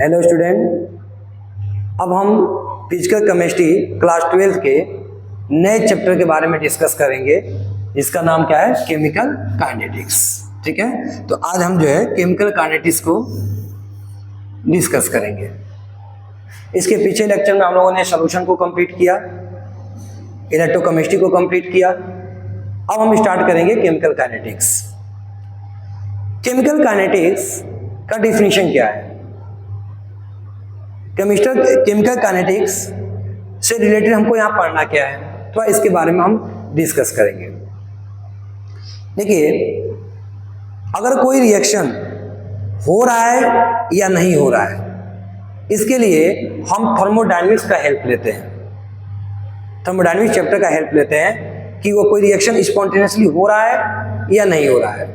Hello student, अब हम physical chemistry class 12 के नए चैप्टर के बारे में डिस्कस करेंगे। इसका नाम क्या है? Chemical kinetics. ठीक है, तो आज हम जो है केमिकल काइनेटिक्स को डिस्कस करेंगे। इसके पीछे लेक्चर में हम लोगों ने सॉल्यूशन को कंप्लीट किया, इलेक्ट्रोकेमिस्ट्री को कंप्लीट किया। अब हम स्टार्ट करेंगे केमिकल काइनेटिक्स। केमिकल काइनेटिक्स का डिफिनीशन क्या है? केमिकल काइनेटिक्स से रिलेटेड हमको यहाँ पढ़ना क्या है, तो इसके बारे में हम डिस्कस करेंगे। देखिए, अगर कोई रिएक्शन हो रहा है या नहीं हो रहा है, इसके लिए हम थर्मोडायनेमिक्स का हेल्प लेते हैं। थर्मोडायनेमिक्स चैप्टर का हेल्प लेते हैं कि वो कोई रिएक्शन स्पॉन्टेनियसली हो रहा है या नहीं हो रहा है।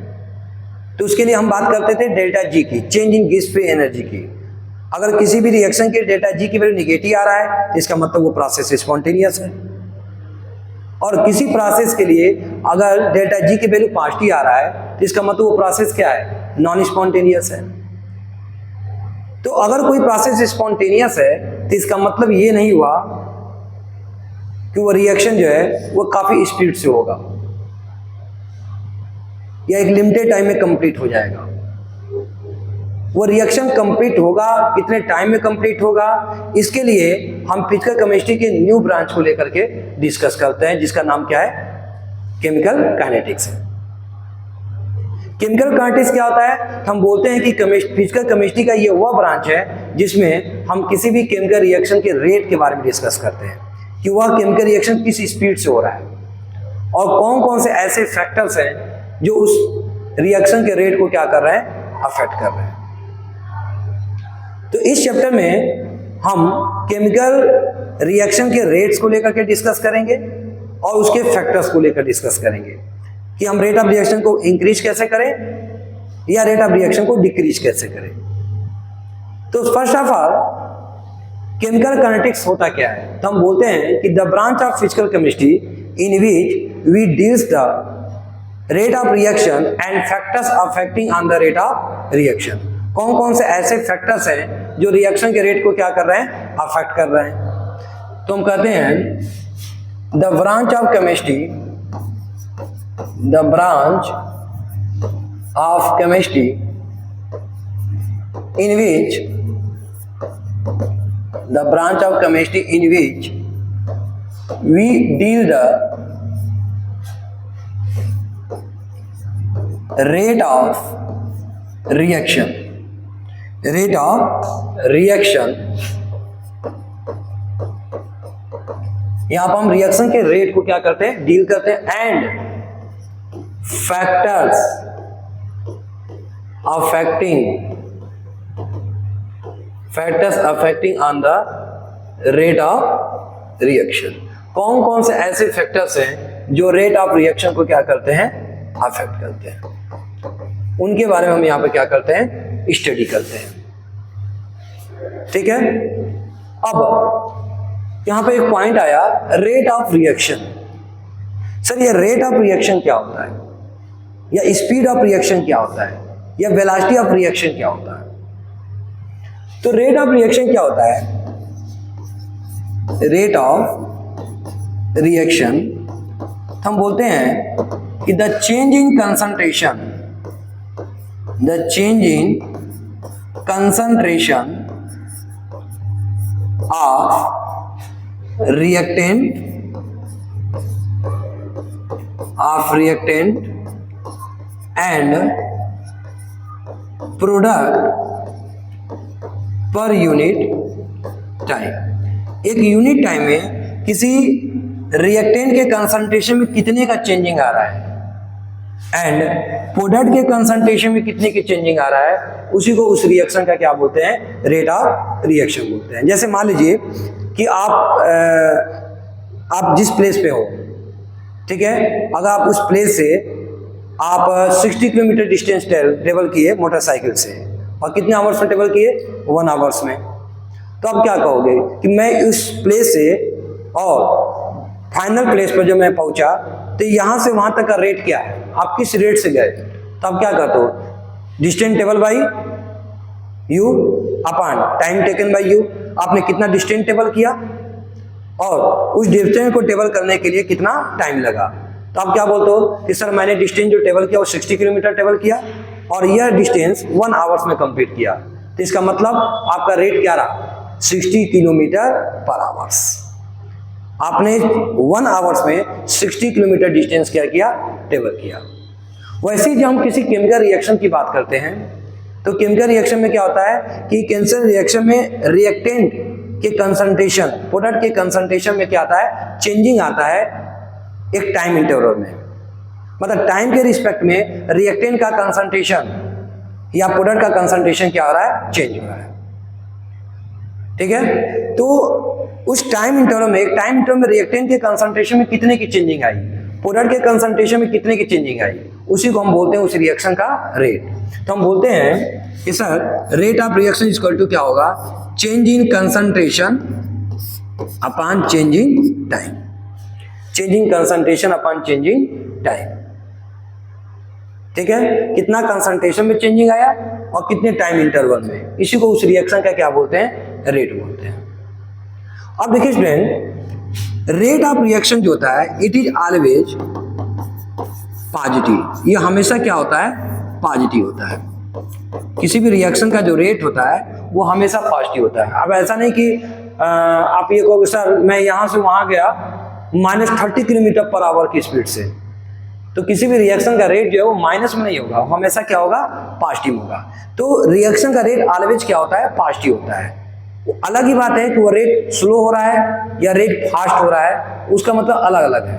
तो उसके लिए हम बात करते थे डेल्टा जी की, change in Gibbs free energy की। अगर किसी भी रिएक्शन के डेल्टा जी की वैल्यू निगेटिव आ रहा है तो इसका मतलब वो प्रोसेस स्पॉन्टेनियस है, और किसी प्रोसेस के लिए अगर डेल्टा जी की वैल्यू पॉजिटिव आ रहा है तो इसका मतलब वो प्रोसेस क्या है? नॉन स्पॉन्टेनियस है। तो अगर कोई प्रोसेस स्पॉन्टेनियस है तो इसका मतलब ये नहीं हुआ कि वो रिएक्शन जो है वो काफी स्पीड से होगा या एक लिमिटेड टाइम में कंप्लीट हो जाएगा। वो रिएक्शन कंप्लीट होगा, कितने टाइम में कंप्लीट होगा, इसके लिए हम फिजिकल केमिस्ट्री के न्यू ब्रांच को लेकर के डिस्कस करते हैं, जिसका नाम क्या है? केमिकल काइनेटिक्स है। केमिकल काइनेटिक्स क्या होता है? हम बोलते हैं कि फिजिकल केमिस्ट्री का ये वह ब्रांच है जिसमें हम किसी भी केमिकल रिएक्शन के रेट के बारे में डिस्कस करते हैं कि वह केमिकल रिएक्शन किस स्पीड से हो रहा है और कौन कौन से ऐसे फैक्टर्स हैं जो उस रिएक्शन के रेट को क्या कर रहे हैं? अफेक्ट कर रहे हैं। तो इस चैप्टर में हम केमिकल रिएक्शन के रेट्स को लेकर के डिस्कस करेंगे और उसके फैक्टर्स को लेकर डिस्कस करेंगे कि हम रेट ऑफ रिएक्शन को इंक्रीज कैसे करें या रेट ऑफ रिएक्शन को डिक्रीज कैसे करें। तो first of all, chemical kinetics होता क्या है? तो हम बोलते हैं कि the branch of physical chemistry in which we deals the rate of reaction and factors affecting on the rate of reaction. कौन कौन से ऐसे फैक्टर्स हैं जो रिएक्शन के रेट को क्या कर रहे हैं? अफेक्ट कर रहे हैं। तो हम कहते हैं the branch of chemistry, the branch of chemistry in which, the branch of chemistry in which we deal the rate of reaction, rate of reaction। यहां पर हम रिएक्शन के रेट को क्या करते हैं? डील करते हैं। And factors affecting on the rate of reaction. कौन कौन से ऐसे फैक्टर्स हैं जो रेट ऑफ रिएक्शन को क्या करते हैं? अफेक्ट करते हैं। उनके बारे में हम यहाँ पे क्या करते हैं? स्टडी करते हैं। ठीक है, अब यहाँ पे एक पॉइंट आया, रेट ऑफ रिएक्शन। सर, ये रेट ऑफ रिएक्शन क्या होता है, या स्पीड ऑफ रिएक्शन क्या होता है, या वेलोसिटी ऑफ रिएक्शन क्या होता है? तो रेट ऑफ रिएक्शन क्या होता है? रेट ऑफ रिएक्शन हम बोलते हैं कि the change in concentration, the change in concentration of reactant and product per unit time। एक यूनिट टाइम में किसी रिएक्टेंट के कंसंट्रेशन में कितने का चेंजिंग आ रहा है एंड प्रोडक्ट के कंसंट्रेशन में कितने की चेंजिंग आ रहा है, उसी को उस रिएक्शन का क्या बोलते हैं? रेट ऑफ रिएक्शन बोलते हैं। जैसे मान लीजिए कि आप जिस प्लेस पे हो, ठीक है, अगर आप उस प्लेस से आप 60 किलोमीटर डिस्टेंस ट्रेवल किए मोटरसाइकिल से, और कितने आवर्स में ट्रेवल किए? 1 आवर्स में। तो आप क्या कहोगे कि मैं उस प्लेस से और फाइनल प्लेस पर जब मैं पहुंचा तो यहां से वहां तक का रेट क्या है, आप किस रेट से गए? तो आप क्या करते हो? Distance table by u upon time taken by u, आपने कितना डिस्टेंस टेबल किया और उस डिस्टेंस को टेबल करने के लिए कितना टाइम लगा। तो आप क्या बोलते हो कि सर मैंने डिस्टेंस जो टेबल किया वो 60 किलोमीटर टेबल किया और यह डिस्टेंस 1 आवर्स में कंप्लीट किया, तो इसका मतलब आपका रेट क्या रहा, 60 किलोमीटर पर आवर्स। आपने 1 आवर्स में 60 किलोमीटर डिस्टेंस क्या किया, टेबल किया। वैसे ही जब हम किसी केमिकल रिएक्शन की बात करते हैं तो केमिकल रिएक्शन में क्या होता है कि केमिकल रिएक्शन में रिएक्टेंट के कंसंट्रेशन, प्रोडक्ट के कंसंट्रेशन में क्या आता है, चेंजिंग आता है एक टाइम इंटरवल में। मतलब टाइम के रिस्पेक्ट में रिएक्टेंट का कंसंट्रेशन या प्रोडक्ट का कंसंट्रेशन क्या हो रहा है, चेंज हो रहा है। ठीक है, तो उस टाइम इंटरवल में, एक टाइम इंटरवल में रिएक्टेंट के कंसंट्रेशन में कितने की चेंजिंग आई, प्रोडक्ट के कंसंट्रेशन में कितने की चेंजिंग आई, उसी को हम बोलते हैं उस रिएक्शन का रेट। तो हम बोलते हैं कि sir rate of reaction equal to क्या होगा, change in concentration upon change in time, change in concentration upon change in time. ठीक है, कितना कंसंट्रेशन में चेंजिंग आया और कितने टाइम इंटरवल में, इसी को उस रिएक्शन का क्या बोलते हैं, रेट बोलते हैं। अब देखिए स्टूडेंट, रेट ऑफ रिएक्शन जो होता है इट इज ऑलवेज पॉजिटिव, ये हमेशा क्या होता है, पॉजिटिव होता है। किसी भी रिएक्शन का जो रेट होता है वो हमेशा पॉजिटिव होता है। अब ऐसा नहीं कि आप ये कहोगे सर मैं यहाँ से वहाँ गया -30 किलोमीटर पर आवर की स्पीड से, तो किसी भी रिएक्शन का रेट जो है वो माइनस में नहीं होगा, हमेशा क्या होगा, पॉजिटिव होगा। तो रिएक्शन का रेट ऑलवेज क्या होता है, पॉजिटिव होता है। अलग ही बात है कि वो रेट स्लो हो रहा है या रेट फास्ट हो रहा है, उसका मतलब अलग अलग है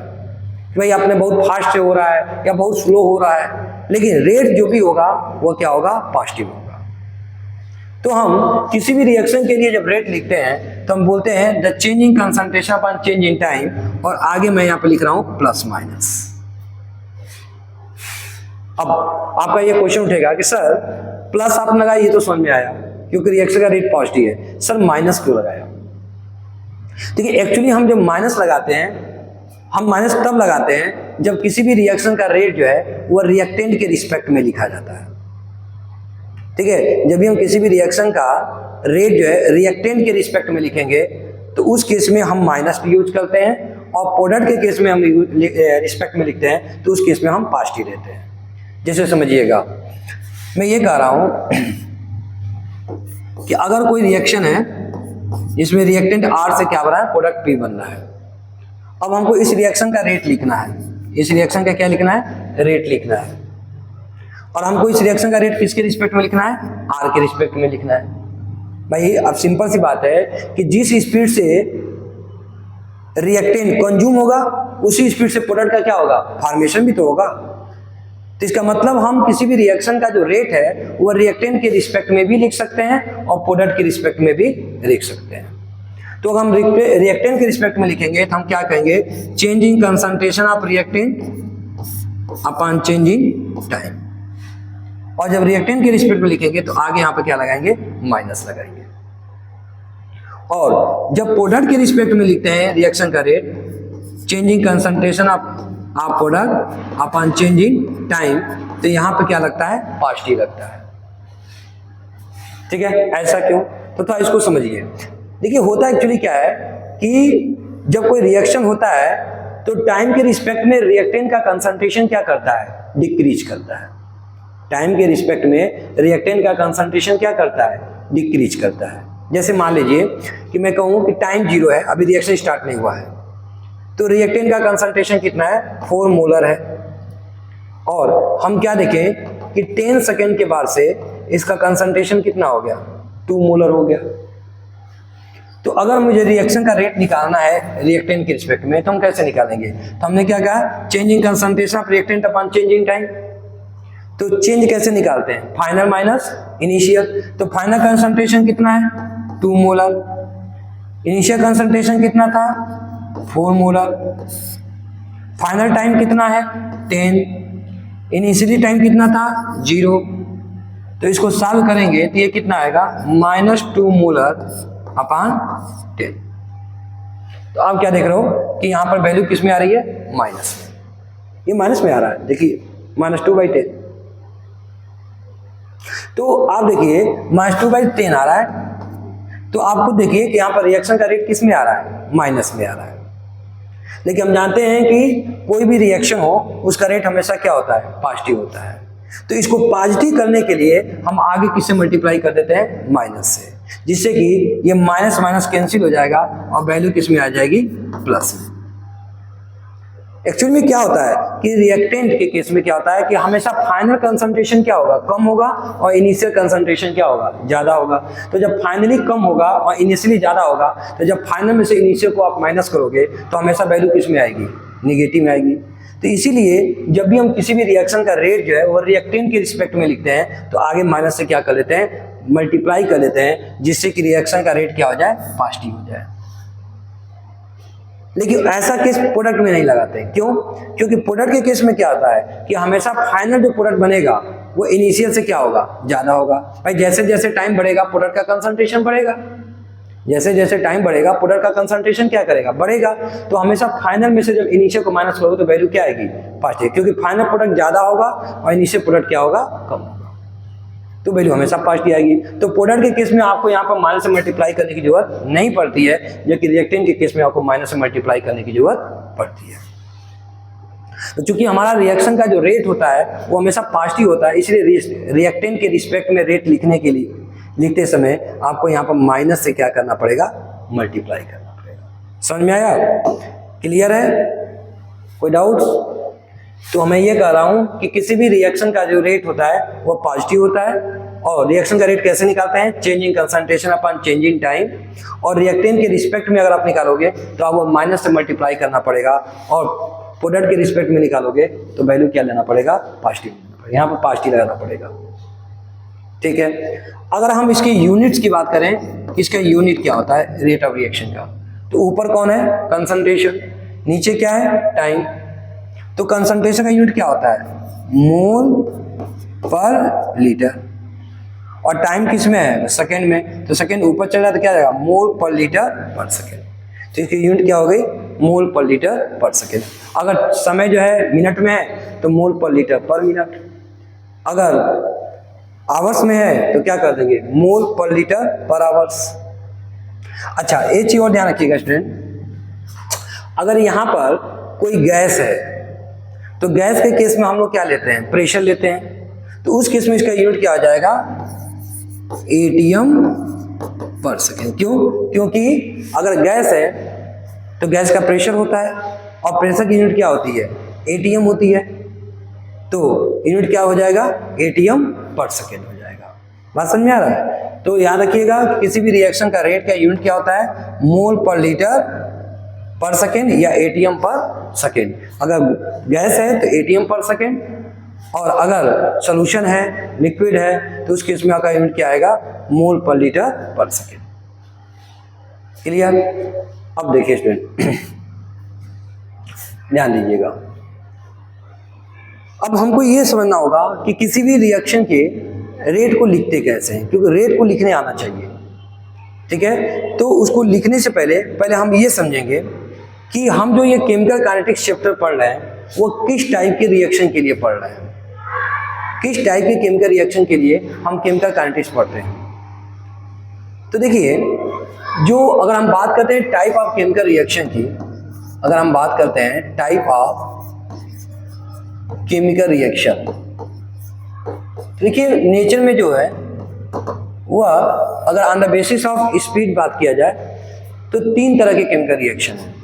कि भाई आपने बहुत फास्ट से हो रहा है या बहुत स्लो हो रहा है, लेकिन रेट जो भी होगा वो क्या होगा, पॉजिटिव होगा। तो हम किसी भी रिएक्शन के लिए जब रेट लिखते हैं तो हम बोलते हैं the changing concentration upon change in time, और आगे मैं यहाँ पे लिख रहा हूँ प्लस माइनस। अब आपका ये क्वेश्चन उठेगा कि सर प्लस आपने लगाया ये तो समझ में आया क्योंकि रिएक्शन का रेट पॉजिटिव है, सर माइनस क्यों लगाया। देखिए एक्चुअली हम जब माइनस लगाते हैं, हम माइनस तब लगाते हैं जब किसी भी रिएक्शन का रेट जो है वो रिएक्टेंट के रिस्पेक्ट में लिखा जाता है। ठीक है, जब भी हम किसी भी रिएक्शन का रेट जो है रिएक्टेंट के रिस्पेक्ट में लिखेंगे तो उस केस में हम माइनस भी यूज करते हैं, और प्रोडक्ट के केस में हम रिस्पेक्ट में लिखते हैं तो उस केस में हम पॉजिटिव लेते हैं। जैसे समझिएगा, मैं ये कह रहा हूँ कि अगर कोई रिएक्शन है जिसमें रिएक्टेंट R से क्या बन रहा है, प्रोडक्ट P बन रहा है। अब हमको इस रिएक्शन का रेट लिखना है, इस रिएक्शन का क्या लिखना है, रेट लिखना है। और हमको इस रिएक्शन का रेट किसके रिस्पेक्ट में लिखना है, R के रिस्पेक्ट में लिखना है। भाई अब सिंपल सी बात है कि जिस स्पीड से रिएक्टेंट कंज्यूम होगा उसी स्पीड से प्रोडक्ट का क्या होगा, फॉर्मेशन भी तो होगा। तो इसका मतलब हम किसी भी रिएक्शन का जो रेट है वो रिएक्टेंट के रिस्पेक्ट में भी लिख सकते हैं और प्रोडक्ट के रिस्पेक्ट में भी लिख सकते हैं। तो अगर हम रिएक्टेंट के रिस्पेक्ट में लिखेंगे तो हम क्या कहेंगे, change in concentration of reactant upon change in time. और जब रिएक्टेंट के रिस्पेक्ट में लिखेंगे तो आगे यहाँ पे क्या लगाएंगे, माइनस लगाएंगे। और जब प्रोडक्ट के रिस्पेक्ट में लिखते हैं रिएक्शन का rate, changing concentration of product upon changing time, तो यहाँ पे क्या लगता है, पॉजिटिव लगता है। ठीक है, ऐसा क्यों, तो थोड़ा इसको समझिए। देखिए होता एक्चुअली क्या है कि जब कोई रिएक्शन होता है तो टाइम के रिस्पेक्ट में रिएक्टेंट का कंसंट्रेशन क्या करता है, डिक्रीज करता है। टाइम के रिस्पेक्ट में रिएक्टेंट का कंसंट्रेशन क्या करता है, डिक्रीज करता है। जैसे मान लीजिए कि मैं कहूँ कि टाइम 0 है, अभी रिएक्शन स्टार्ट नहीं हुआ है, तो रिएक्टेंट का कंसंट्रेशन कितना है, 4 मोलर है। और हम क्या देखें कि 10 सेकेंड के बाद से इसका कंसंट्रेशन कितना हो गया, 2 मोलर हो गया। तो अगर मुझे रिएक्शन का रेट निकालना है रिएक्टेंट के रिस्पेक्ट में तो हम कैसे निकालेंगे, तो हमने क्या कहा, changing concentration of reactant upon changing time. तो चेंज कैसे निकालते हैं, फाइनल माइनस इनिशियल। तो फाइनल कंसंट्रेशन कितना है, 2 मोलर। इनिशियल कंसंट्रेशन कितना था, 4 मोलर। फाइनल टाइम कितना है, 10। इनिशियली टाइम कितना था, 0। तो इसको सॉल्व करेंगे तो ये कितना आएगा, -2 मोलर अपॉन 10। तो आप क्या देख रहे हो कि यहाँ पर वैल्यू किस में आ रही है, माइनस में। ये माइनस में आ रहा है, देखिए -2/10। तो आप देखिए -2/10 आ रहा है, तो आप खुद देखिए कि यहाँ पर रिएक्शन का रेट किस में आ रहा है, माइनस में आ रहा है। लेकिन हम जानते हैं कि कोई भी रिएक्शन हो उसका रेट हमेशा क्या होता है, पॉजिटिव होता है। तो इसको पॉजिटिव करने के लिए हम आगे किससे मल्टीप्लाई कर देते हैं, माइनस से, जिससे कि ये माइनस माइनस कैंसिल हो जाएगा और वैल्यू किस में आ जाएगी, प्लस में। एक्चुअली में क्या होता है कि रिएक्टेंट के केस में क्या होता है कि हमेशा फाइनल कंसंट्रेशन क्या होगा, कम होगा, और इनिशियल कंसंट्रेशन क्या होगा, ज्यादा होगा। तो जब फाइनली कम होगा और इनिशियली ज्यादा होगा, तो जब फाइनल में से इनिशियल को आप माइनस करोगे तो हमेशा वैल्यू किस में आएगी, निगेटिव में आएगी। तो इसीलिए जब भी हम किसी भी रिएक्शन का रेट जो है वो रिएक्टेंट के रिस्पेक्ट में लिखते हैं तो आगे माइनस से क्या कर लेते हैं, मल्टीप्लाई कर लेते हैं, जिससे कि रिएक्शन का रेट क्या हो जाए, पॉजिटिव हो जाए। लेकिन ऐसा केस प्रोडक्ट में नहीं लगाते। क्यों? क्योंकि प्रोडक्ट के केस में क्या होता है कि हमेशा फाइनल जो प्रोडक्ट बनेगा वो इनिशियल से क्या होगा, ज्यादा होगा। भाई जैसे जैसे टाइम बढ़ेगा प्रोडक्ट का कंसंट्रेशन बढ़ेगा, जैसे जैसे टाइम बढ़ेगा प्रोडक्ट का कंसंट्रेशन क्या करेगा, बढ़ेगा। तो हमेशा फाइनल में से जब इनिशियल को माइनस करोगे तो वैल्यू क्या आएगी, पॉजिटिव, क्योंकि फाइनल प्रोडक्ट ज्यादा होगा और इनिशियल प्रोडक्ट क्या होगा, कम होगा, तो वैल्यू हमेशा पॉजिटिव आएगी। तो प्रोडक्ट के केस में आपको यहाँ पर माइनस से मल्टीप्लाई करने की जरूरत नहीं पड़ती है, जबकि रिएक्टेंट के केस में आपको माइनस से मल्टीप्लाई करने की जरूरत पड़ती है। तो चूंकि हमारा रिएक्शन का जो रेट होता है वो हमेशा पॉजिटिव होता है, इसलिए रिएक्टेंट के रिस्पेक्ट में रेट लिखने के लिए लिखते समय आपको यहाँ पर माइनस से क्या करना पड़ेगा, मल्टीप्लाई करना पड़ेगा। समझ में आया? क्लियर है? कोई डाउट्स? तो मैं ये कह रहा हूँ कि किसी भी रिएक्शन का जो रेट होता है वो पॉजिटिव होता है। और रिएक्शन का रेट कैसे निकालते हैं, changing concentration upon changing time. और रिएक्टेंट के रिस्पेक्ट में अगर आप निकालोगे तो आपको माइनस से मल्टीप्लाई करना पड़ेगा, और प्रोडक्ट के रिस्पेक्ट में निकालोगे तो वैल्यू क्या लेना पड़ेगा, पॉजिटिव। यहाँ पर पॉजिटिव लगाना पड़ेगा, ठीक है। अगर हम इसकी यूनिट्स की बात करें, इसका यूनिट क्या होता है रेट ऑफ रिएक्शन का, तो ऊपर कौन है, कंसंट्रेशन, नीचे क्या है, टाइम। तो कंसंट्रेशन का यूनिट क्या होता है, मोल पर लीटर, और टाइम किस में है, सेकेंड में। तो सेकेंड ऊपर चल रहा है तो क्या जाएगा, मोल पर लीटर पर सेकेंड। तो इसकी यूनिट क्या हो गई, मोल पर लीटर पर सेकेंड। अगर समय जो है मिनट में है तो मोल पर लीटर पर मिनट, अगर आवर्स में है तो क्या कर देंगे, मोल पर लीटर पर आवर्स। अच्छा एक चीज और ध्यान रखिएगा स्टूडेंट, अगर यहाँ पर कोई गैस है तो गैस के केस में हम लोग क्या लेते हैं, प्रेशर लेते हैं। तो उस केस में इसका यूनिट क्या आ जाएगा, एटीएम पर सेकेंड। क्यों? क्योंकि अगर गैस है तो गैस का प्रेशर होता है, और प्रेशर की यूनिट क्या होती है, एटीएम होती है। तो यूनिट क्या हो जाएगा, एटीएम पर सेकेंड हो जाएगा। बात समझ में आ रहा है? तो याद रखिएगा कि किसी भी रिएक्शन का रेट का यूनिट क्या होता है, मोल पर लीटर पर सेकेंड या एटीएम पर सेकेंड। अगर गैस है तो एटीएम पर सेकेंड, और अगर सॉल्यूशन है, लिक्विड है, तो उस केस में आपका यूनिट क्या आएगा, मोल पर लीटर पर सेकेंड। क्लियर? अब देखिए स्टूडेंट ध्यान दीजिएगा, अब हमको ये समझना होगा कि किसी भी रिएक्शन के रेट को लिखते कैसे हैं, क्योंकि रेट को लिखने आना चाहिए, ठीक है। तो उसको लिखने से पहले हम ये समझेंगे कि हम जो ये केमिकल काइनेटिक्स चैप्टर पढ़ रहे हैं वो किस टाइप के रिएक्शन के लिए पढ़ रहे हैं, किस टाइप के केमिकल रिएक्शन के लिए हम केमिकल काइनेटिक्स पढ़ते हैं। तो देखिए, जो अगर हम बात करते हैं टाइप ऑफ केमिकल रिएक्शन की, अगर हम बात करते हैं टाइप ऑफ केमिकल रिएक्शन, देखिए नेचर में जो है वह अगर on the basis of speed बात किया जाए तो 3 तरह के केमिकल रिएक्शन है।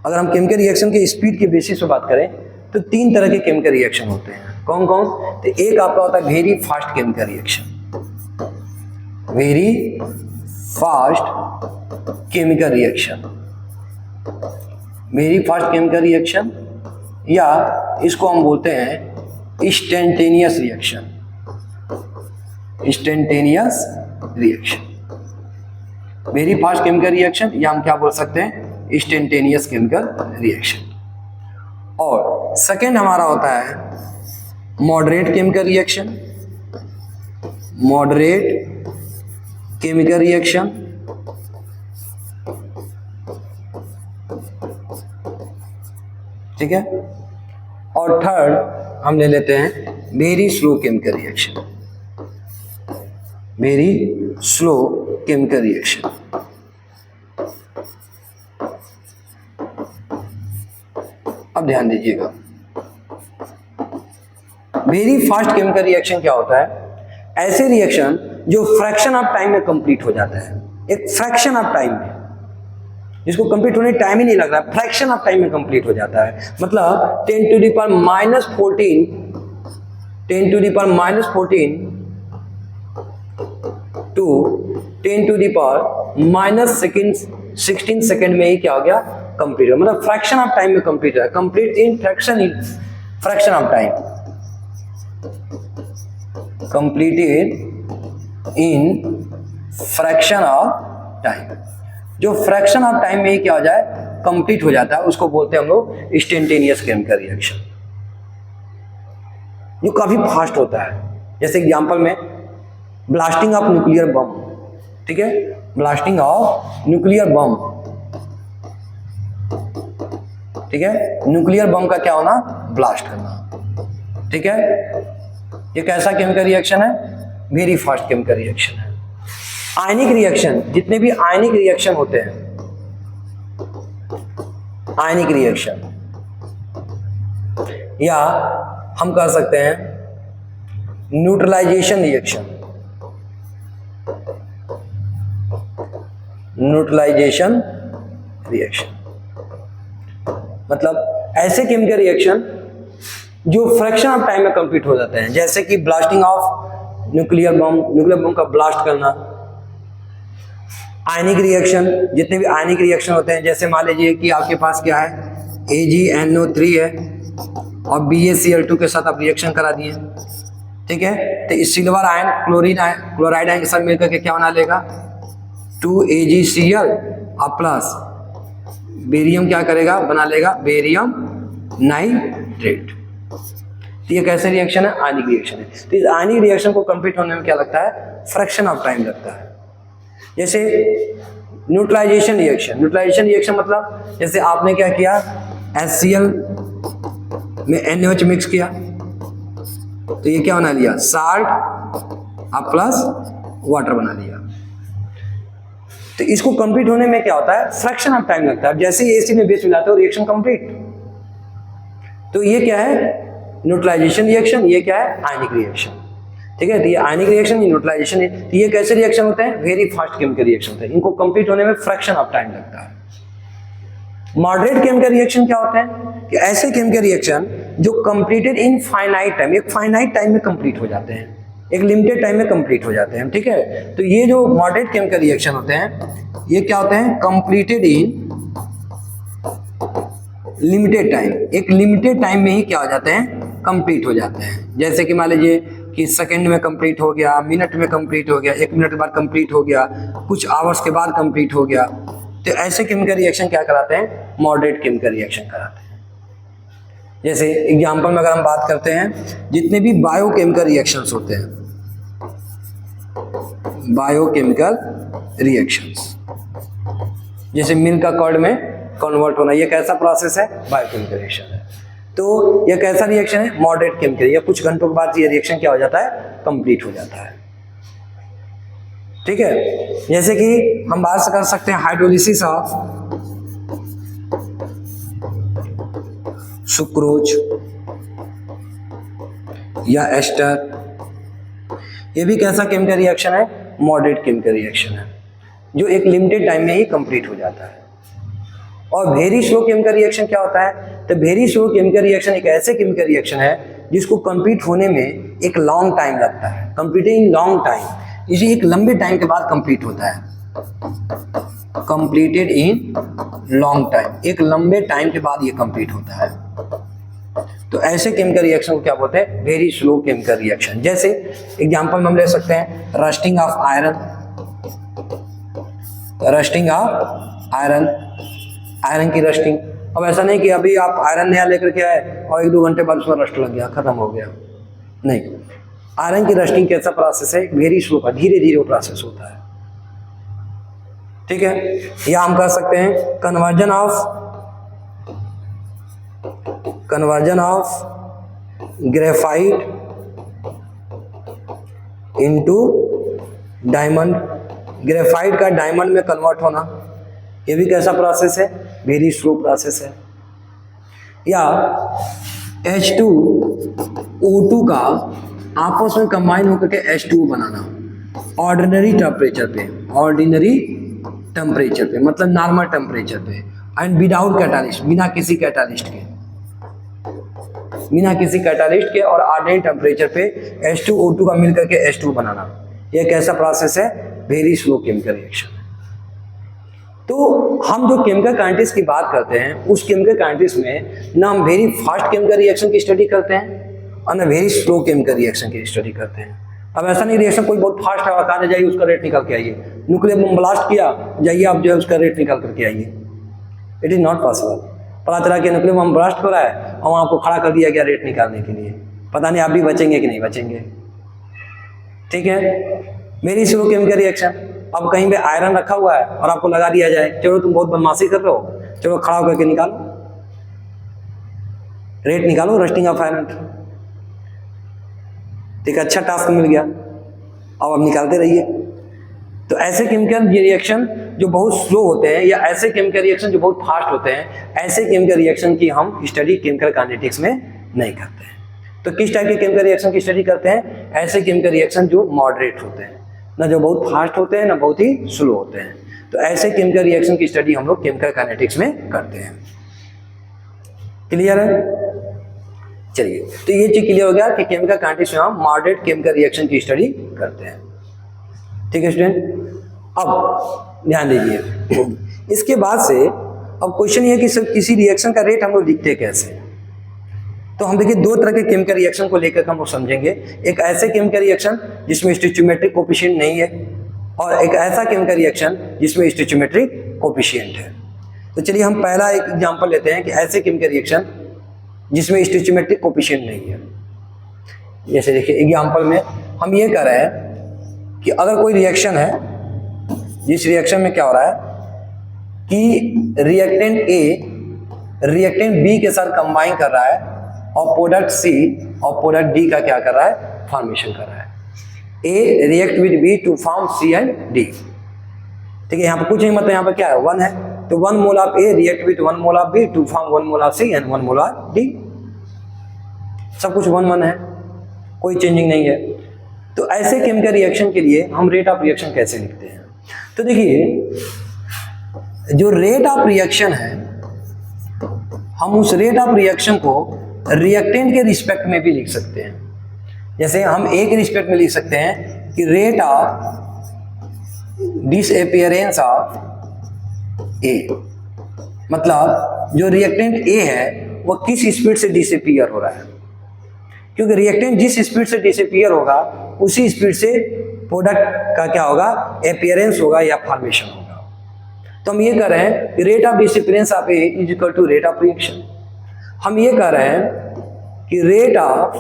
अगर हम केमिकल रिएक्शन के स्पीड के बेसिस पे बात करें तो 3 तरह के केमिकल रिएक्शन होते हैं। कौन कौन? तो एक आपका होता है very fast chemical reaction, very fast chemical reaction, very fast chemical reaction, या इसको हम बोलते हैं instantaneous reaction, instantaneous reaction, very fast chemical reaction, या हम क्या बोल सकते हैं, इंस्टेंटेनियस केमिकल रिएक्शन। और सेकंड हमारा होता है moderate chemical reaction, moderate chemical reaction, ठीक है। और थर्ड हम ले लेते हैं very slow chemical reaction, very slow chemical reaction. अब ध्यान दीजिएगा, वेरी फास्ट केमिकल रिएक्शन क्या होता है? ऐसे रिएक्शन जो फ्रैक्शन ऑफ टाइम में कंप्लीट हो जाता है, एक फ्रैक्शन ऑफ टाइम में, जिसको कंप्लीट होने टाइम ही नहीं लग रहा, फ्रैक्शन ऑफ टाइम में कंप्लीट हो जाता है। मतलब 10 to the power minus 14 to 10 to the power minus 16 second में ही क्या हो गया? कंप्लीट हो, मतलब फ्रैक्शन ऑफ टाइम में कंप्लीट है, complete in fraction of time, completed in fraction of time. जो फ्रैक्शन ऑफ टाइम में ही क्या हो जाए? कंप्लीट हो जाता है, उसको बोलते हैं हम लोग इंस्टेंटेनियस केमिकल रिएक्शन, जो काफी फास्ट होता है। जैसे एग्जांपल में ब्लास्टिंग ऑफ न्यूक्लियर बम, ठीक है, ब्लास्टिंग ऑफ न्यूक्लियर बम, ठीक है, न्यूक्लियर बम का क्या होना? ब्लास्ट करना, ठीक है। ये कैसा केमिकल रिएक्शन है? वेरी फास्ट केमिकल रिएक्शन है। आयनिक रिएक्शन, जितने भी आयनिक रिएक्शन होते हैं, आयनिक रिएक्शन, या हम कह सकते हैं न्यूट्रलाइजेशन रिएक्शन, न्यूट्रलाइजेशन रिएक्शन मतलब ऐसे केमिकल रिएक्शन जो फ्रैक्शन ऑफ टाइम में कंप्लीट हो जाते हैं, जैसे कि ब्लास्टिंग ऑफ न्यूक्लियर बम का ब्लास्ट करना। आयनिक रिएक्शन, जितने भी आयनिक रिएक्शन होते हैं, जैसे मान लीजिए कि आपके पास क्या है, AgNO3 है और BaCl2 के साथ आप रिएक्शन करा दिए, ठीक है, तो इस सिल्वर आयन क्लोराइड आयन के साथ मिलकर के क्या बना लेगा? 2AgCl और प्लस बेरियम क्या करेगा? बना लेगा बेरियम नाइट्रेट। तो ये कैसे रिएक्शन है? आयनिक रिएक्शन है। तो इस आयनिक रिएक्शन को कंप्लीट होने में क्या लगता है? फ्रैक्शन ऑफ टाइम लगता है। जैसे न्यूट्रलाइजेशन रिएक्शन मतलब जैसे आपने क्या किया, HCl में NaOH मिक्स किया, तो ये क्या बना लिया? साल्ट और प्लस वाटर बना लिया। तो इसको कंप्लीट होने में क्या होता है? फ्रैक्शन ऑफ टाइम लगता है। जैसे ही एसिड में बेस मिलाते हो रिएक्शन कंप्लीट। तो ये क्या है? Neutralisation reaction. ये क्या है? Ionic reaction. ठीक है, तो ये आयनिक रिएक्शन, ये न्यूट्रलाइजेशन है। तो ये कैसे रिएक्शन होते हैं? वेरी फास्ट केमिकल रिएक्शन होते हैं। इनको कंप्लीट होने में फ्रैक्शन ऑफ टाइम लगता है। मॉडरेट केमिकल रिएक्शन क्या होते हैं? कि ऐसे केमिकल रिएक्शन जो कंप्लीटेड इन फाइनाइट टाइम, एक फाइनाइट टाइम में कंप्लीट हो जाते हैं, एक लिमिटेड टाइम में कंप्लीट हो जाते हैं। ठीक है, तो ये जो मॉडरेट केमिकल रिएक्शन होते हैं, ये क्या होते हैं? कंप्लीटेड इन लिमिटेड टाइम, एक लिमिटेड टाइम में ही क्या हो जाते हैं? कंप्लीट हो जाते हैं। जैसे कि मान लीजिए कि सेकंड में कंप्लीट हो गया, मिनट में कंप्लीट हो गया, 1 मिनट के बाद कंप्लीट हो गया, कुछ आवर्स के बाद कंप्लीट हो गया। तो ऐसे केमिकल रिएक्शन क्या कराते हैं? मॉडरेट केमिकल रिएक्शन कराते हैं। जैसे एग्जांपल में अगर हम बात करते हैं, जितने भी बायोकेमिकल रिएक्शंस होते हैं, बायोकेमिकल रिएक्शंस, जैसे मिल्क का कर्ड में कन्वर्ट होना, ये कैसा प्रोसेस है? बायोकेमिकल रिएक्शन है। तो यह कैसा रिएक्शन है? Moderate chemical. या कुछ घंटों के बाद ये रिएक्शन क्या हो जाता है? कंप्लीट हो जाता है। ठीक है, जैसे कि हम बात कर सकते हैं हाइड्रोलिसिस ऑफ सुक्रोज या एस्टर। ये भी कैसा केमिकल रिएक्शन है? मॉडरेट केमिकल रिएक्शन है, जो एक लिमिटेड टाइम में ही कंप्लीट हो जाता है। और वेरी स्लो केमिकल रिएक्शन क्या होता है? तो वेरी स्लो केमिकल रिएक्शन एक ऐसे केमिकल रिएक्शन है जिसको कंप्लीट होने में एक लॉन्ग टाइम लगता है, कंप्लीटिंग लॉन्ग टाइम, इसे एक लंबे टाइम के बाद कंप्लीट होता है, कंप्लीटेड इन लॉन्ग टाइम, एक लंबे टाइम के बाद ये कंप्लीट होता है। तो ऐसे केमिकल रिएक्शन को क्या बोलते हैं? Very slow chemical reaction. जैसे एग्जांपल में हम ले सकते हैं rusting of iron, rusting of iron, iron की रस्टिंग। अब ऐसा नहीं कि अभी आप आयरन नया लेकर के आए और 1-2 घंटे बाद उसमें रस्ट लग गया, खत्म हो गया, नहीं। आयरन की रस्टिंग कैसा प्रोसेस है? वेरी स्लो का, धीरे धीरे वो प्रोसेस होता है। ठीक है, या हम कह सकते हैं conversion of graphite into diamond, graphite का डायमंड में कन्वर्ट होना, ये भी कैसा प्रोसेस है? वेरी स्लो प्रोसेस है। या H2O2 का आपस में कंबाइन होकर के H2O बनाना ऑर्डिनरी टेम्परेचर पे, ऑर्डिनरी टेम्परेचर पे मतलब नॉर्मल टेम्परेचर पे, एंड विदाउट कैटालिस्ट, बिना किसी कैटालिस्ट के, बिना किसी कैटालिस्ट के और ऑर्डिनरी टेम्परेचर पे H2O2 का मिलकर के H2 बनाना, ये कैसा प्रोसेस है? Very slow chemical reaction. तो हम जो केमिकल काइनेटिक्स की बात करते हैं, उस केमिकल काइनेटिक्स में ना हम वेरी फास्ट केमिकल रिएक्शन की स्टडी करते हैं और ना वेरी स्लो केमिकल रिएक्शन की स्टडी करते हैं। अब ऐसा नहीं रिएक्शन कोई बहुत फास्ट है, कहा जाइए उसका रेट निकाल के आइए, न्यूक्लियर बम ब्लास्ट किया, जाइए आप जो है उसका रेट निकाल करके आइए। It is not possible. पता चला कि न्यूक्लियर बम ब्लास्ट हो रहा है और वहाँ आपको खड़ा कर दिया गया रेट निकालने के लिए, पता नहीं आप भी बचेंगे कि नहीं बचेंगे। ठीक है, वेरी स्लो केमिकल रिएक्शन। अब कहीं पे आयरन रखा हुआ है और आपको लगा दिया जाए, चलो तुम बहुत बदमाशी कर रहे हो, चलो खड़ा होकर के निकालो, रेट निकालो, रस्टिंग ऑफ आयरन। एक अच्छा टास्क मिल गया, अब निकालते रहिए। तो ऐसे केमिकल रिएक्शन जो बहुत स्लो होते हैं या ऐसे केमिकल रिएक्शन जो बहुत फास्ट होते हैं, ऐसे केमिकल रिएक्शन की हम स्टडी केमिकल काइनेटिक्स में नहीं करते हैं। तो किस टाइप के केमिकल रिएक्शन की स्टडी करते हैं? ऐसे केमिकल रिएक्शन जो मॉडरेट होते हैं, ना जो बहुत फास्ट होते हैं ना बहुत ही स्लो होते हैं। तो ऐसे केमिकल रिएक्शन की स्टडी हम लोग केमिकल काइनेटिक्स में करते हैं। क्लियर है? चलिए, तो ये चीज क्लियर हो गया कि केमिकल काइनेटिक्स में हम मॉडरेट केमिकल रिएक्शन की स्टडी करते हैं। ठीक है स्टूडेंट, अब ध्यान दीजिए। इसके बाद से अब क्वेश्चन ये है कि सर किसी रिएक्शन का रेट हम लोग लिखते कैसे? तो हम देखिए दो तरह के केमिकल रिएक्शन को लेकर हम लोग समझेंगे। एक ऐसे केमिकल रिएक्शन जिसमें स्टोइचियोमेट्रिक कोफिशिएंट नहीं है, और एक ऐसा केमिकल रिएक्शन जिसमें स्टोइचियोमेट्रिक कोफिशिएंट है। तो चलिए हम पहला एक एग्जांपल लेते हैं कि ऐसे केमिकल रिएक्शन जिसमें स्टोइचियोमेट्रिक कोफिशिएंट नहीं है। जैसे देखिए एग्जांपल में हम ये कर रहे हैं कि अगर कोई रिएक्शन है, जिस रिएक्शन में क्या हो रहा है कि रिएक्टेंट ए रिएक्टेंट बी के साथ कंबाइन कर रहा है और प्रोडक्ट सी और प्रोडक्ट डी का क्या कर रहा है? फॉर्मेशन कर रहा है। A react with B to form C and D. ठीक है, यहाँ पर कुछ नहीं, मतलब यहाँ पर क्या है? 1 है, तो 1 mole of A react with 1 mole of B to form 1 mole of C and 1 mole of D. सब कुछ 1 1 है, कोई चेंजिंग नहीं है। तो ऐसे केमिकल रिएक्शन के लिए हम रेट ऑफ रिएक्शन कैसे लिखते हैं? तो देखिए, जो रेट ऑफ रिएक्शन है, हम उस रेट ऑफ रिएक्शन को रिएक्टेंट के रिस्पेक्ट में भी लिख सकते हैं। जैसे हम ए के रिस्पेक्ट में लिख सकते हैं कि रेट ऑफ डिसअपीयरेंस ऑफ ए, मतलब जो रिएक्टेंट ए है वो किस स्पीड से डिसअपीयर हो रहा है, क्योंकि रिएक्टेंट जिस स्पीड से डिसअपीयर होगा उसी स्पीड से प्रोडक्ट का क्या होगा? अपीयरेंस होगा या फॉर्मेशन होगा। तो हम ये कह रहे हैं कि rate of disappearance of A is equal to rate of reaction. हम ये कह रहे हैं कि rate of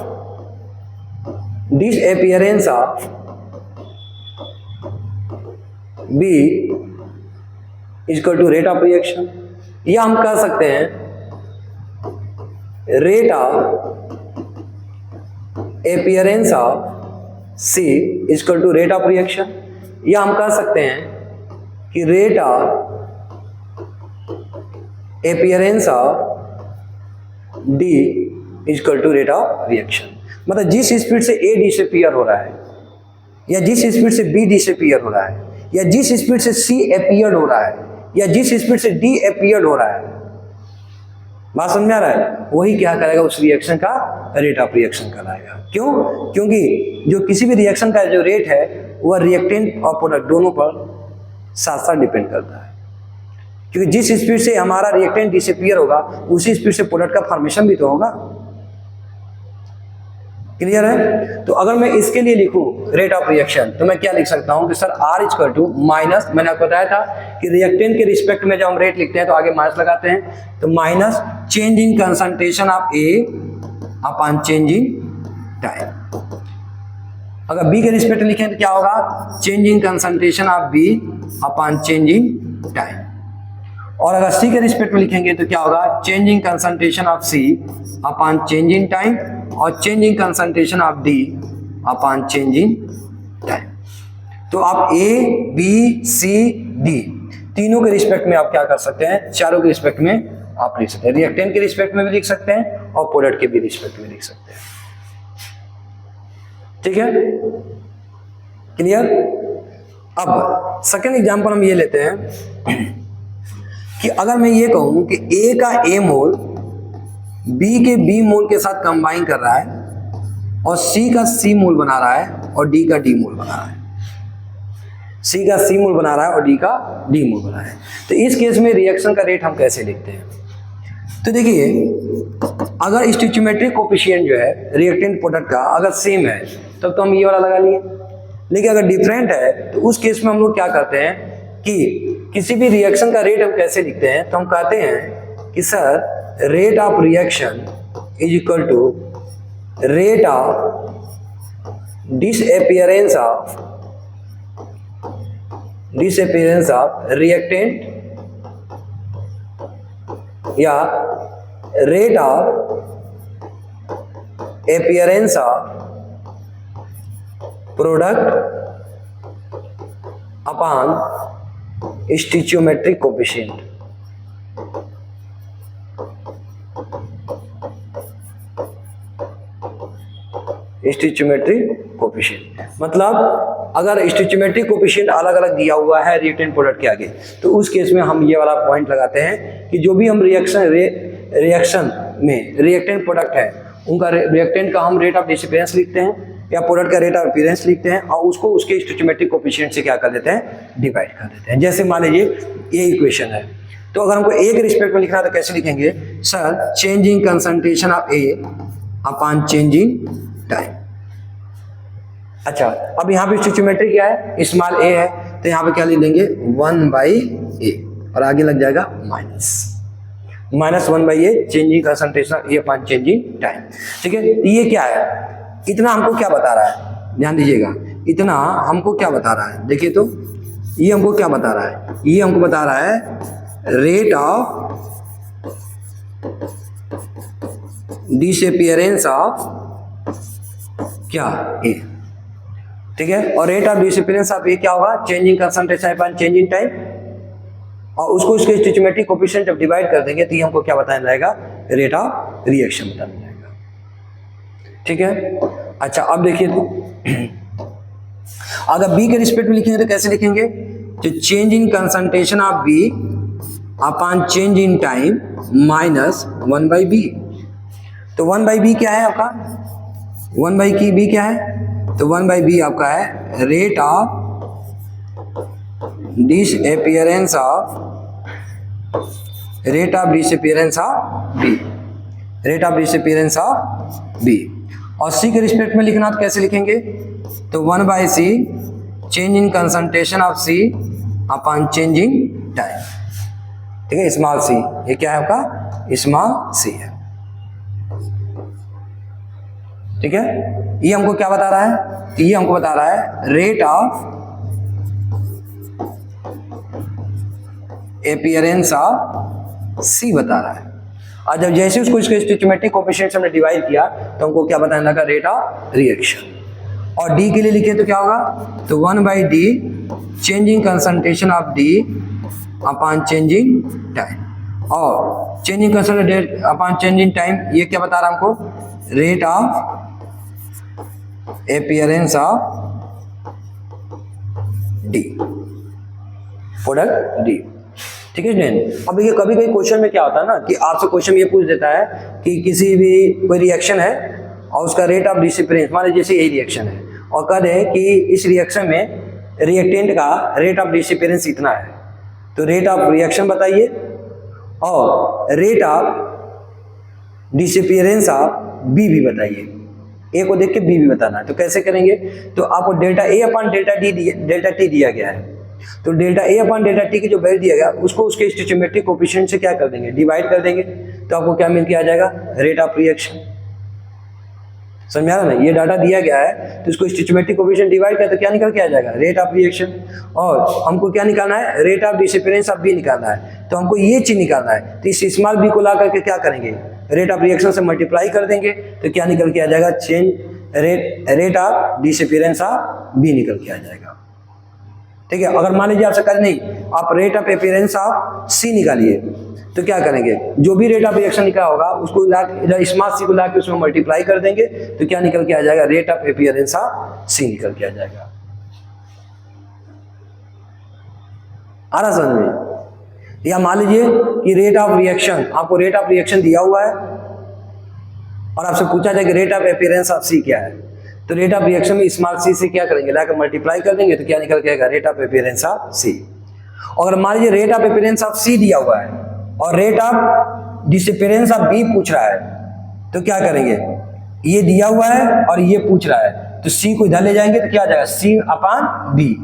disappearance of B is equal to rate of reaction, या हम कह सकते हैं rate of appearance of C is equal to rate of reaction, या हम कह सकते हैं कि rate of appearance of D is equal to rate of reaction. मतलब जिस स्पीड से ए डिसअपीयर हो रहा है, या जिस स्पीड से बी डिसअपीयर हो रहा है, या जिस स्पीड से सी अपीयर्ड हो रहा है, या जिस स्पीड से डी अपीयर्ड हो रहा है, बात समझ में आ रहा है? वही क्या करेगा? उस रिएक्शन का रेट ऑफ रिएक्शन कहलाएगा। क्यों? क्योंकि जो किसी भी रिएक्शन का जो रेट है वह रिएक्टेंट और प्रोडक्ट दोनों पर साथ साथ डिपेंड करता है, क्योंकि जिस स्पीड से हमारा रिएक्टेंट डिसअपीयर होगा उसी स्पीड से प्रोडक्ट का फॉर्मेशन भी तो होगा। क्लियर है? तो अगर मैं इसके लिए लिखूं रेट ऑफ रिएक्शन, तो मैं क्या लिख सकता हूं कि sir R equal to minus, मैंने आपको बताया था कि रिएक्टेंट के रिस्पेक्ट में जब हम रेट लिखते हैं तो आगे माइनस लगाते हैं, तो minus change in concentration of A upon change in time. अगर B के रिस्पेक्ट में लिखें तो क्या होगा? Change in concentration of B upon change in time. और अगर C के रिस्पेक्ट में लिखेंगे तो क्या होगा? Change in concentration of C upon change in time, और change in concentration of D upon change in time. तो आप ए बी सी डी तीनों के रिस्पेक्ट में आप क्या कर सकते हैं, चारों के रिस्पेक्ट में आप लिख सकते हैं। रिएक्टेंट के रिस्पेक्ट में भी लिख सकते हैं और प्रोडक्ट के भी रिस्पेक्ट में लिख सकते हैं। ठीक है, क्लियर। अब सेकेंड एग्जांपल हम ये लेते हैं कि अगर मैं ये कहूं कि ए का ए मोल बी के बी मोल के साथ कंबाइन कर रहा है और सी का सी मोल बना रहा है और डी का डी मोल बना रहा है, सी का सी मोल बना रहा है और डी का डी मोल बना रहा है, तो इस केस में रिएक्शन का रेट हम कैसे लिखते हैं? तो देखिए, अगर स्टोइचियोमेट्रिक कोफिशिएंट जो है रिएक्टेंट प्रोडक्ट का अगर सेम है तब तो हम ये वाला लगा लिए, लेकिन अगर डिफरेंट है तो उस केस में हम लोग क्या करते हैं कि किसी भी रिएक्शन का रेट हम कैसे लिखते हैं? तो हम कहते हैं कि sir rate of reaction is equal to rate of disappearance of reactant या rate of appearance of product upon stoichiometric coefficient. Stoichiometric coefficient मतलब अगर स्टोइचियोमेट्रिक कोफिशिएंट अलग अलग दिया हुआ है रिएक्टेंट प्रोडक्ट के आगे, तो उस केस में हम ये वाला पॉइंट लगाते हैं कि जो भी हम रिएक्शन में रिएक्टेंट प्रोडक्ट है उनका रिएक्टेंट का हम रेट ऑफ डिसअपीयरेंस लिखते हैं या प्रोडक्ट का रेट ऑफ अपीयरेंस लिखते हैं और उसको उसके स्टोइचियोमेट्रिक कोफिशिएंट से क्या कर देते हैं, डिवाइड कर देते हैं। जैसे मान लीजिए ये इक्वेशन है, तो अगर हमको ए के रिस्पेक्ट में लिखना है तो कैसे लिखेंगे? Sir changing concentration of A upon changing time. अच्छा, अब यहाँ पे स्टोइचियोमेट्री क्या है? स्मॉल ए है, तो यहाँ पे क्या लिख देंगे 1/a और आगे लग जाएगा -1/a चेंजिंग कंसंट्रेशन ए अपॉन चेंजिंग टाइम। ठीक है, ये क्या है? इतना हमको क्या बता रहा है? ध्यान दीजिएगा, इतना हमको क्या बता रहा है? देखिए तो ये हमको क्या बता रहा है? ये हमको बता रहा है रेट ऑफ डिसअपीयरेंस ऑफ क्या ए। ठीक है, और रेट ऑफ डिसअपीयरेंस ऑफ ए क्या होगा? Changing concentration upon changing time, और उसको इसके स्टोइचियोमेट्रिक कोफिशिएंट जब डिवाइड कर देंगे तो ये हमको क्या बताया जाएगा? रेट ऑफ रिएक्शन बताया जाएगा। ठीक है, अच्छा अब देखिए तो अगर बी के रिस्पेक्ट में लिखेंगे तो कैसे लिखेंगे? तो change in concentration of B upon change in time -1/b। तो 1/b क्या है आपका? 1/b क्या है? तो 1/b आपका है rate of disappearance of B. और सी के रिस्पेक्ट में लिखना तो कैसे लिखेंगे? तो 1/c change in concentration of C upon changing time. ठीक है, स्मॉल सी, ये क्या है आपका? स्मॉल सी है। ठीक है, ये हमको क्या बता रहा है? ये हमको बता रहा है रेट ऑफ अपीयरेंस ऑफ सी बता रहा है। और जब जैसे उसको इसके स्टोइचियोमेट्रिक कोफिशिएंट से हमने डिवाइड किया तो हमको क्या बताने लगा? Rate of reaction. और डी के लिए लिखे तो क्या होगा? तो 1/d changing concentration of D upon changing time, और changing concentration upon changing time ये क्या बता रहा है हमको? Rate of appearance of D, product D. ठीक है स्टूडेंट, अब ये कभी कभी क्वेश्चन में क्या होता है ना कि आपसे क्वेश्चन ये पूछ देता है कि किसी भी कोई रिएक्शन है और उसका रेट ऑफ डिसअपीयरेंस, मान लीजिए जैसे यही रिएक्शन है और कह दे कि इस रिएक्शन में रिएक्टेंट का रेट ऑफ डिसअपीयरेंस इतना है, तो रेट ऑफ रिएक्शन बताइए और rate of disappearance of B भी बताइए। ए को देख के बी भी बताना है, तो कैसे करेंगे? तो आपको delta A upon delta T दिया गया है, तो delta A upon delta T की जो वैल्यू दिया गया उसको उसके स्टोइचियोमेट्रिक कोफिशिएंट से क्या कर देंगे? डिवाइड कर देंगे, तो आपको क्या मिल के आ जाएगा? Rate of reaction. समझ आ रहा ना? ये डाटा दिया गया है तो इसको स्टोइचियोमेट्रिक कोफिशिएंट डिवाइड करें तो क्या निकल के आ जाएगा? Rate of reaction. और हमको क्या निकालना है? Rate of disappearance of B निकालना है, तो हमको ये चीज निकालना है, तो इस स्मॉल बी को ला करके क्या करेंगे? रेट ऑफ रिएक्शन से मल्टीप्लाई कर देंगे, तो क्या निकल के आ जाएगा? Change rate of disappearance of B निकल के आ जाएगा। ठीक है। अगर मान लीजिए आपसे कहा नहीं आप रेट ऑफ अपीयरेंस ऑफ सी निकालिए, तो क्या करेंगे, जो भी रेट ऑफ रिएक्शन निकला होगा उसको इधर स्मॉल सी को ला के उसमें मल्टीप्लाई कर देंगे, तो क्या निकल के आ जाएगा, रेट ऑफ अपीयरेंस ऑफ सी निकल के आ जाएगा। आ रहा समझ में? या मान लीजिए कि रेट ऑफ रिएक्शन, आपको रेट ऑफ रिएक्शन दिया हुआ है और आपसे पूछा जाए कि रेट ऑफ अपीयरेंस ऑफ सी क्या है, तो रेट ऑफ रिएक्शन में स्मॉल सी से क्या करेंगे, लाकर मल्टीप्लाई कर देंगे, तो क्या निकल के आएगा, rate of appearance of C. और मान लीजिए rate of appearance of C दिया हुआ है और rate of disappearance of B पूछ रहा है, तो क्या करेंगे, ये दिया हुआ है और ये पूछ रहा है, तो सी को इधर ले जाएंगे तो क्या आ जाएगा, सी अपॉन बी।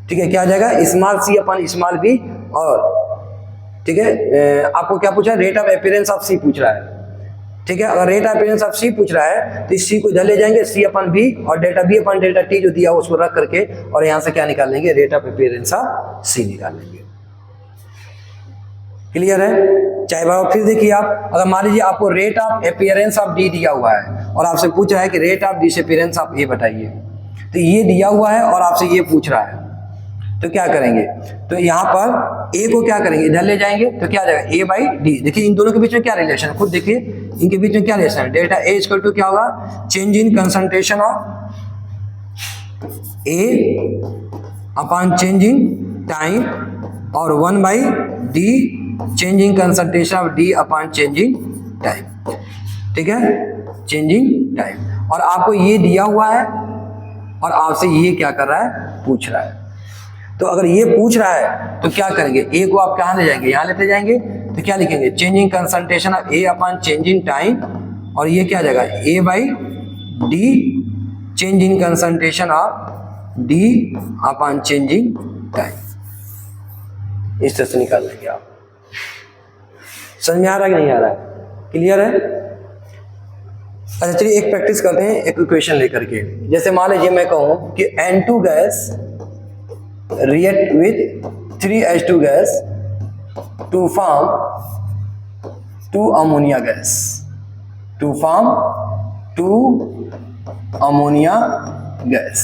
ठीक है, क्या आ जाएगा, small C upon small B. और ठीक है, आपको क्या पूछा, रेट ऑफ अपीयरेंस ऑफ सी पूछ रहा है। ठीक है, अगर रेट ऑफ अपीयरेंस ऑफ सी पूछ रहा है तो इस सी को इधर ले जाएंगे, सी अपॉन बी, और delta B upon delta T जो दिया उसको रख करके और यहां से क्या निकाल लेंगे, रेट ऑफ अपीयरेंस ऑफ सी निकाल लेंगे। क्लियर है? चाहे बाबा फिर देखिए आप, अगर मान लीजिए आपको rate of appearance of D दिया हुआ है और आपसे पूछ रहा है कि रेट ऑफ डिसअपीयरेंस ऑफ ए बताइए, तो ये दिया हुआ है और आपसे ये पूछ रहा है, तो क्या करेंगे, तो यहाँ पर ए को क्या करेंगे, इधर ले जाएंगे, तो क्या आ जाएगा, ए बाई डी। देखिए इन दोनों के बीच में क्या रिलेशन है, खुद देखिए इनके बीच में क्या रिलेशन है, डेल्टा ए इक्वल टू क्या होगा, change in concentration of A upon change in time, और 1 by D change in concentration of D upon change in time. ठीक है, चेंज इन टाइम। और आपको ये दिया हुआ है और आपसे ये क्या कर रहा है, पूछ रहा है। तो अगर ये पूछ रहा है तो क्या करेंगे, ए को आप कहाँ ले जाएंगे, यहाँ लेते जाएंगे, तो क्या लिखेंगे, changing concentration of A upon changing time, और ये क्या आ जाएगा, A by D changing concentration of D upon changing time. इस तरह से निकाल लेंगे आप। समझ में आ रहा है कि नहीं आ रहा है? क्लियर है? अच्छा चलिए एक प्रैक्टिस करते हैं एक इक्वेशन लेकर के। जैसे मान लीजिए मैं कहूँ कि N2 gas react with 3H2 gas to form 2 ammonia gas, to form 2 ammonia gas।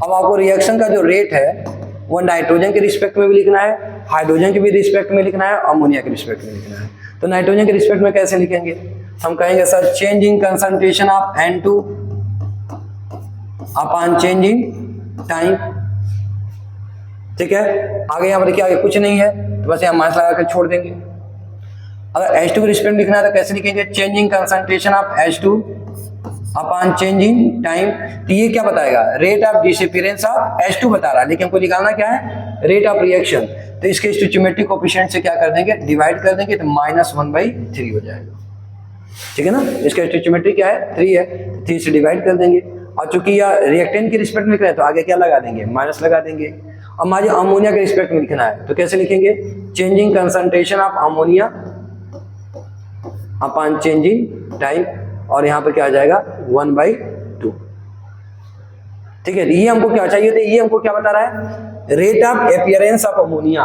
अब आपको रिएक्शन का जो रेट है वो नाइट्रोजन के रिस्पेक्ट में भी लिखना है, हाइड्रोजन के भी रिस्पेक्ट में लिखना है, अमोनिया के रिस्पेक्ट में लिखना है। तो नाइट्रोजन के रिस्पेक्ट में कैसे लिखेंगे, हम कहेंगे sir change in concentration of N2 upon change in time. ठीक है, आगे यहाँ पर देखिए आगे कुछ नहीं है तो बस यहाँ माइनस लगा कर छोड़ देंगे। अगर H2 के रिस्पेक्ट में लिखना है तो कैसे लिखेंगे, changing concentration of H2 upon changing time. तो ये क्या बताएगा, rate of disappearance of H2 बता रहा है, लेकिन हमको निकालना क्या है, रेट ऑफ रिएक्शन। तो इसके स्टोइचियोमेट्रिक कोएफिशिएंट से क्या कर देंगे, डिवाइड कर देंगे, तो -1/3 हो जाएगा। ठीक है ना, इसका स्टोइचियोमेट्री क्या है, 3 है, 3 से डिवाइड कर देंगे। और चूंकि यह रिएक्टेंट के रिस्पेक्ट में लिख रहे हैं तो आगे क्या लगा देंगे, माइनस लगा देंगे। अब मान लीजिए अमोनिया के रिस्पेक्ट में लिखना है तो कैसे लिखेंगे, changing concentration of ammonia upon changing time, और यहाँ पर क्या आ जाएगा 1/2। ठीक है, ये हमको क्या चाहिए था, ये हमको क्या बता रहा है, rate of appearance of ammonia,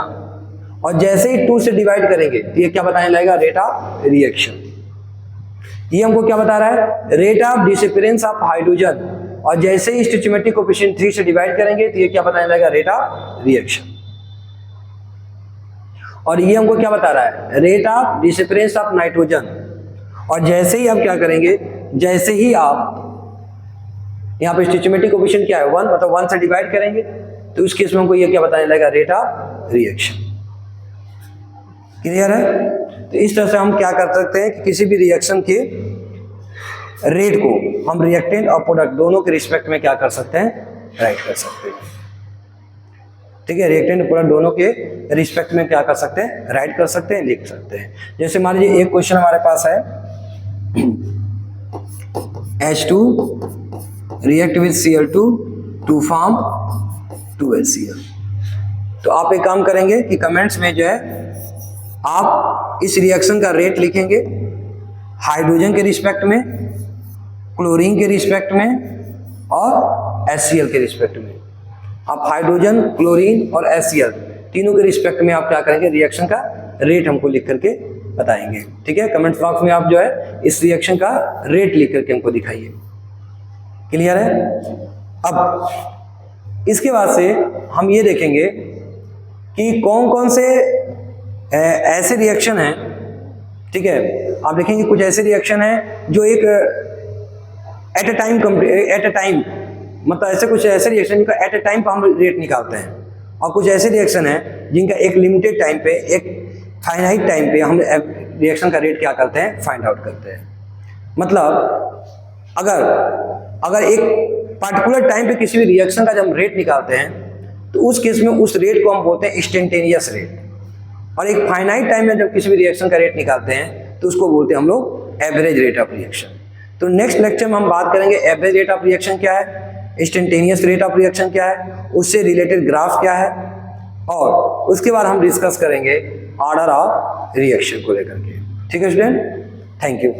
और जैसे ही 2 से डिवाइड करेंगे तो ये क्या बताने लगेगा, रेट ऑफ रिएक्शन। ये हमको क्या बता रहा है, rate of disappearance of hydrogen, और जैसे ही स्टोइचियोमेट्रिक कोएफिशिएंट 3 से डिवाइड करेंगे तो ये क्या बताने लगेगा, रेट ऑफ रिएक्शन। और ये हमको क्या बता रहा है, rate of disappearance of nitrogen, और जैसे ही आप क्या करेंगे, जैसे ही आप यहाँ पे स्टोइचियोमेट्रिक कोएफिशिएंट क्या है 1, मतलब 1 से डिवाइड करेंगे तो उस केस में हमको ये क्या बताने लगेगा, रेट ऑफ रिएक्शन। क्लियर है? तो इस तरह से हम क्या कर सकते हैं कि किसी भी रिएक्शन के रेट को हम रिएक्टेंट और प्रोडक्ट दोनों के रिस्पेक्ट में क्या कर सकते हैं, राइट कर सकते हैं। ठीक है, रिएक्टेंट और प्रोडक्ट दोनों के रिस्पेक्ट में क्या कर सकते हैं, राइट कर सकते हैं, लिख सकते हैं। जैसे मान लीजिए एक क्वेश्चन हमारे पास है, H2 react with Cl2 to form 2HCl। तो आप एक काम करेंगे कि कमेंट्स में जो है आप इस रिएक्शन का रेट लिखेंगे, हाइड्रोजन के रिस्पेक्ट में, क्लोरीन के रिस्पेक्ट में, और HCl के रिस्पेक्ट में। आप हाइड्रोजन, क्लोरीन और HCl तीनों के रिस्पेक्ट में आप क्या करेंगे, रिएक्शन का रेट हमको लिख करके बताएंगे। ठीक है, कमेंट बॉक्स में आप जो है इस रिएक्शन का रेट लिख करके हमको दिखाइए। क्लियर है? अब इसके बाद से हम ये देखेंगे कि कौन कौन से ऐसे रिएक्शन हैं, ठीक है। आप देखेंगे कुछ ऐसे रिएक्शन हैं जो एक एट अ टाइम मतलब ऐसे कुछ ऐसे रिएक्शन जिनका एट अ टाइम पर हम रेट निकालते हैं, और कुछ ऐसे रिएक्शन हैं जिनका एक लिमिटेड टाइम पे, एक फाइनाइट टाइम पे हम रिएक्शन का रेट क्या करते हैं, फाइंड आउट करते हैं। मतलब अगर एक पार्टिकुलर टाइम पे किसी भी रिएक्शन का जब हम रेट निकालते हैं तो उस केस में उस रेट को हम बोलते हैं इंस्टेंटेनियस रेट, और एक फाइनाइट टाइम में जब किसी भी रिएक्शन का रेट निकालते हैं तो उसको बोलते हैं हम लोग एवरेज रेट ऑफ रिएक्शन। तो नेक्स्ट लेक्चर में हम बात करेंगे एवरेज रेट ऑफ रिएक्शन क्या है, इंस्टेंटेनियस रेट ऑफ रिएक्शन क्या है, उससे रिलेटेड ग्राफ क्या है, और उसके बाद हम डिस्कस करेंगे ऑर्डर ऑफ रिएक्शन को लेकर के। ठीक है स्टूडेंट, थैंक यू।